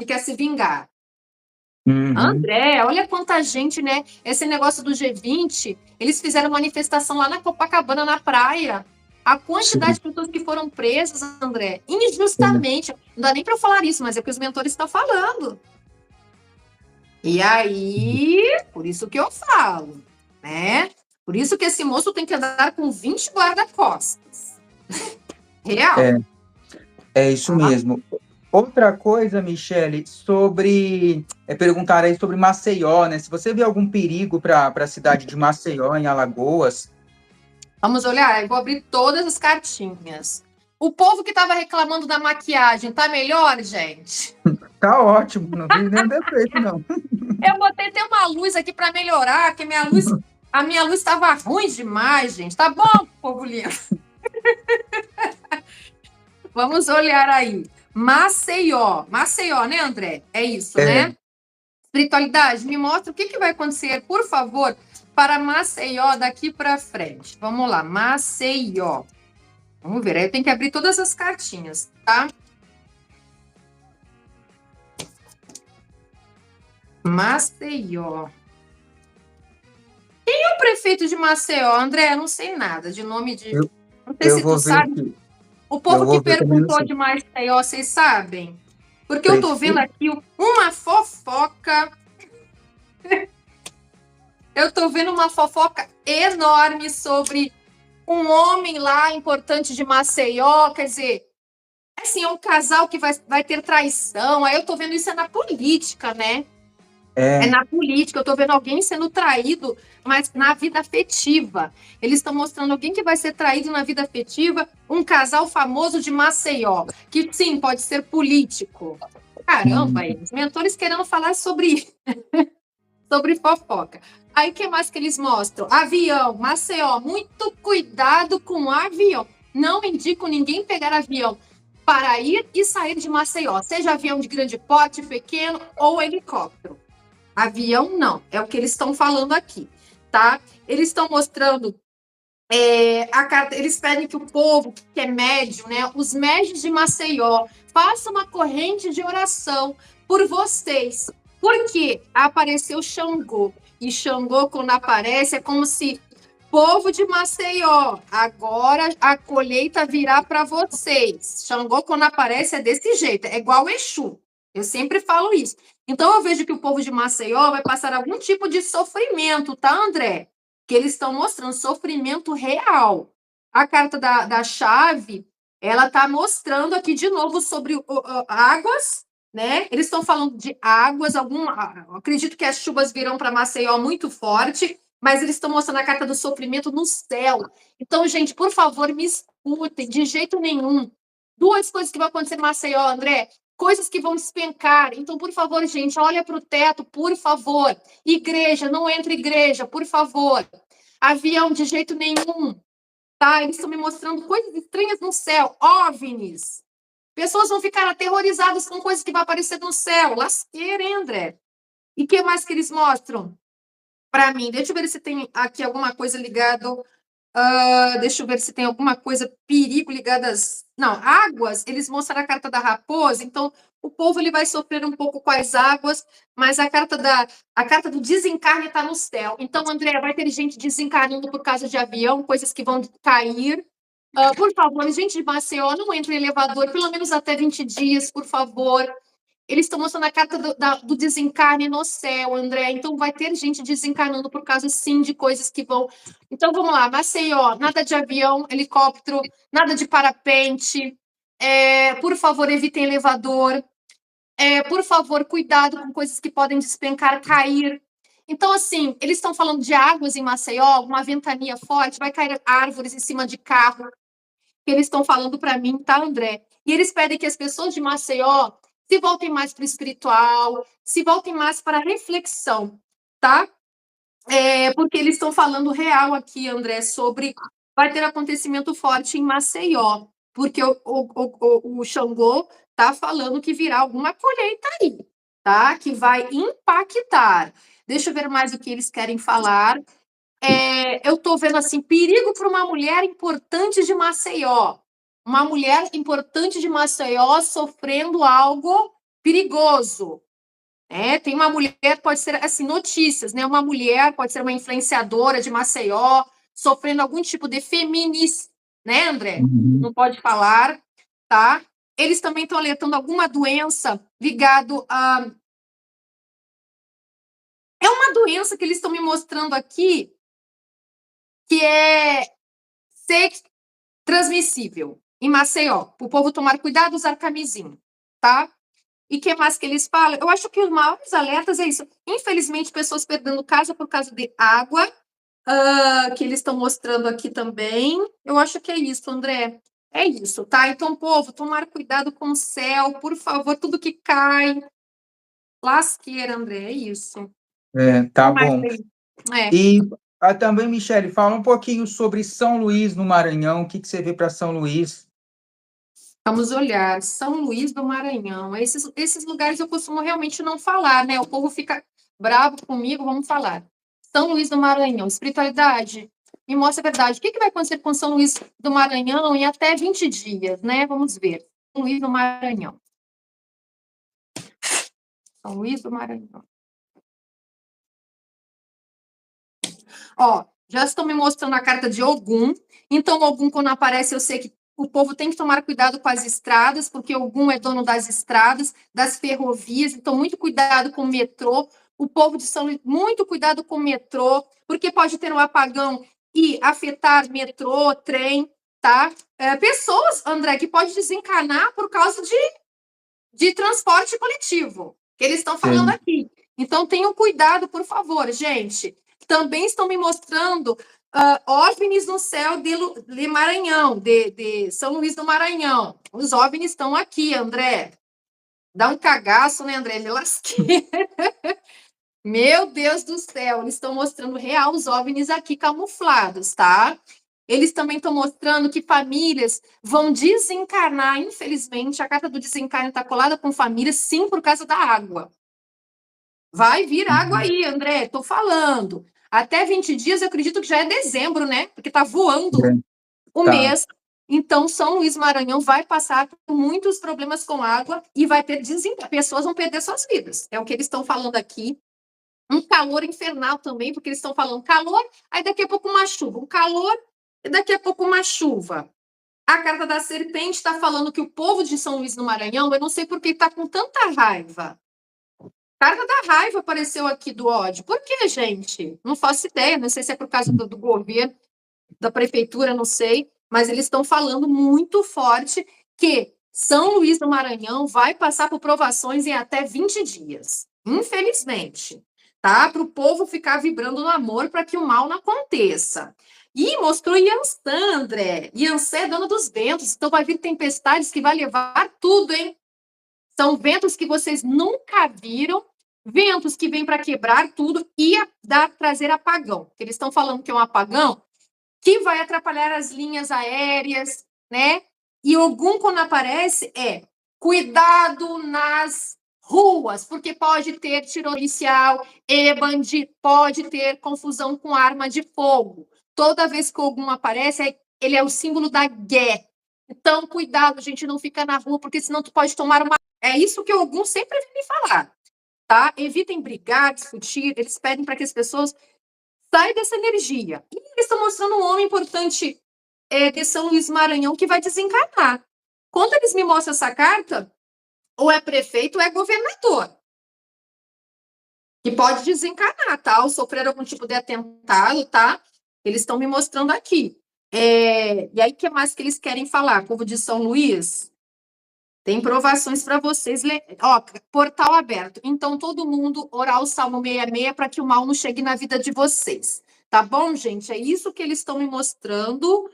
que quer se vingar. Uhum. André, olha quanta gente, né? Esse negócio do G20, eles fizeram manifestação lá na Copacabana, na praia. A quantidade Sim. de pessoas que foram presas, André, É. injustamente. Não dá nem para eu falar isso, mas é o que os mentores estão falando. E aí, por isso que eu falo, né? Por isso que esse moço tem que andar com 20 guarda-costas. Real. É, é isso Tá? mesmo. Outra coisa, Michele, sobre perguntar aí sobre Maceió, né? Se você vê algum perigo para a cidade de Maceió, em Alagoas. Vamos olhar, eu vou abrir todas as cartinhas. O povo que estava reclamando da maquiagem, tá melhor, gente? Tá ótimo, não vi nenhum defeito, não. Eu botei até uma luz aqui para melhorar, que a minha luz estava ruim demais, gente. Tá bom, povo lindo? Vamos olhar aí. Maceió. Maceió, né, André? É isso, É, né? Espiritualidade, me mostra o que vai acontecer, por favor, para Maceió daqui para frente. Vamos lá, Maceió. Vamos ver, aí eu tenho que abrir todas as cartinhas, tá? Maceió. Quem é o prefeito de Maceió? André, eu não sei nada de nome de. eu, Não sei eu se tu vou ver sabe. aqui. O Eu povo que vou ver também, não perguntou sei. de Maceió, vocês sabem? Porque eu tô vendo Prefeito? aqui uma fofoca. Eu tô vendo uma fofoca enorme sobre um homem lá importante de Maceió, quer dizer, assim, é um casal que vai ter traição. Aí eu tô vendo isso é na política, né? É É. na política, eu tô vendo alguém sendo traído, mas na vida afetiva. Eles estão mostrando alguém que vai ser traído na vida afetiva, um casal famoso de Maceió, que sim, pode ser político. Caramba, Hum. eles, mentores querendo falar sobre fofoca. Aí o que mais que eles mostram? Avião, Maceió, muito cuidado com o avião. Não indico ninguém pegar avião para ir e sair de Maceió, seja avião de grande porte, pequeno ou helicóptero. Avião não, é o que eles estão falando aqui, tá? Eles estão mostrando a carta, eles pedem que o povo que é médio, né, os médios de Maceió, façam uma corrente de oração por vocês. Porque apareceu Xangô. E Xangô, quando aparece, é como se povo de Maceió, agora a colheita virá para vocês. Xangô, quando aparece, é desse jeito, é igual Exu. Eu sempre falo isso. Então, eu vejo que o povo de Maceió vai passar algum tipo de sofrimento, tá, André? Que eles estão mostrando sofrimento real. A carta da chave, ela está mostrando aqui de novo sobre águas, né? Eles estão falando de águas, acredito que as chuvas virão para Maceió muito forte, mas eles estão mostrando a carta do sofrimento no céu. Então, gente, por favor, me escutem, de jeito nenhum. Duas coisas que vão acontecer em Maceió, André. Coisas que vão despencar. Então, por favor, gente, olha para o teto, por favor. Igreja, não entre igreja, por favor. Avião, de jeito nenhum. Tá? Eles estão me mostrando coisas estranhas no céu, OVNIs. Pessoas vão ficar aterrorizadas com coisas que vão aparecer no céu. Lasqueira, hein, André? E o que mais que eles mostram para mim? Deixa eu ver se tem aqui alguma coisa ligada. Deixa eu ver se tem alguma coisa, perigo ligadas. Não, águas, eles mostram a carta da raposa, então o povo ele vai sofrer um pouco com as águas, mas a carta do desencarne está no céu. Então, André, vai ter gente desencarnando por causa de avião, coisas que vão cair. Por favor, gente de Maceió, não entre em elevador, pelo menos até 20 dias, por favor. Eles estão mostrando a carta do desencarne no céu, André. Então, vai ter gente desencarnando por causa, sim, de coisas que vão. Então, vamos lá. Maceió, nada de avião, helicóptero, nada de parapente. Por favor, evitem elevador. Por favor, cuidado com coisas que podem despencar, cair. Então, assim, eles estão falando de águas em Maceió, uma ventania forte, vai cair árvores em cima de carro que eles estão falando para mim, tá, André? E eles pedem que as pessoas de Maceió se voltem mais para o espiritual, se voltem mais para a reflexão, tá? Porque eles estão falando real aqui, André, sobre vai ter acontecimento forte em Maceió, porque o Xangô tá falando que virá alguma colheita aí, tá? Que vai impactar. Deixa eu ver mais o que eles querem falar. Eu estou vendo assim, perigo para uma mulher importante de Maceió. Uma mulher importante de Maceió sofrendo algo perigoso. Tem uma mulher, pode ser, assim, notícias, né? Uma mulher, pode ser uma influenciadora de Maceió, sofrendo algum tipo de feminicídio, né, André? Não pode falar, tá? Eles também estão alertando alguma doença ligado a... É uma doença que eles estão me mostrando aqui, que é transmissível em Maceió. O povo tomar cuidado, usar camisinha, tá? E o que mais que eles falam? Eu acho que os maiores alertas é isso. Infelizmente, pessoas perdendo casa por causa de água, que eles estão mostrando aqui também. Eu acho que é isso, André. É isso, tá? Então, povo, tomar cuidado com o céu, por favor, tudo que cai. Lasqueira, André, é isso. Tá bom. É. E também, Michele, fala um pouquinho sobre São Luís, no Maranhão. O que você vê para São Luís? Vamos olhar, São Luís do Maranhão. Esses lugares eu costumo realmente não falar, né? O povo fica bravo comigo, vamos falar. São Luís do Maranhão, espiritualidade, me mostra a verdade. O que vai acontecer com São Luís do Maranhão em até 20 dias, né? Vamos ver. São Luís do Maranhão. São Luís do Maranhão. Ó, já estão me mostrando a carta de Ogum. Então, Ogum, quando aparece, eu sei que o povo tem que tomar cuidado com as estradas, porque Ogum é dono das estradas, das ferrovias, então muito cuidado com o metrô. O povo de São Luís, muito cuidado com o metrô, porque pode ter um apagão e afetar metrô, trem, tá? Pessoas, André, que pode desencanar por causa de transporte coletivo, que eles estão falando aqui. Então, tenham cuidado, por favor, gente. Também estão me mostrando OVNIs no céu de Maranhão, de São Luís do Maranhão. Os OVNIs estão aqui, André. Dá um cagaço, né, André? Me lasquei. Meu Deus do céu, eles estão mostrando real os OVNIs aqui camuflados, tá? Eles também estão mostrando que famílias vão desencarnar, infelizmente, a carta do desencarne está colada com famílias, sim, por causa da água. Vai vir água aí, André, estou falando. Até 20 dias, eu acredito que já é dezembro, né? Porque está voando o mês. Então, São Luís Maranhão vai passar por muitos problemas com água e vai ter desencarne. Pessoas vão perder suas vidas. É o que eles estão falando aqui. Um calor infernal também, porque eles estão falando calor, aí daqui a pouco uma chuva. Um calor e daqui a pouco uma chuva. A carta da serpente está falando que o povo de São Luís do Maranhão, eu não sei por que está com tanta raiva. A carta da raiva apareceu aqui do ódio. Por que, gente? Não faço ideia, não sei se é por causa do governo, da prefeitura, não sei, mas eles estão falando muito forte que São Luís do Maranhão vai passar por provações em até 20 dias. Infelizmente, tá? Para o povo ficar vibrando no amor para que o mal não aconteça. E mostrou Yansan, André. Yansan é dona dos ventos, então vai vir tempestades que vai levar tudo, hein? São ventos que vocês nunca viram, ventos que vêm para quebrar tudo e trazer apagão. Eles estão falando que é um apagão que vai atrapalhar as linhas aéreas, né? E Ogum, quando aparece, cuidado nas ruas, porque pode ter tiro policial e bandido, pode ter confusão com arma de fogo. Toda vez que Ogum aparece, ele é o símbolo da guerra. Então, cuidado, gente, não fica na rua, porque senão tu pode tomar uma... É isso que Ogum sempre vem me falar, tá? Evitem brigar, discutir, eles pedem para que as pessoas saiam dessa energia. E eles estão mostrando um homem importante de São Luís Maranhão que vai desencarnar. Quando eles me mostram essa carta, ou é prefeito ou é governador, que pode desencarnar, tá? Ou sofrer algum tipo de atentado, tá? Eles estão me mostrando aqui. E aí, o que mais que eles querem falar? Povo de São Luís, tem provações para vocês. Ó, portal aberto. Então, todo mundo orar o Salmo 66 para que o mal não chegue na vida de vocês. Tá bom, gente? É isso que eles estão me mostrando.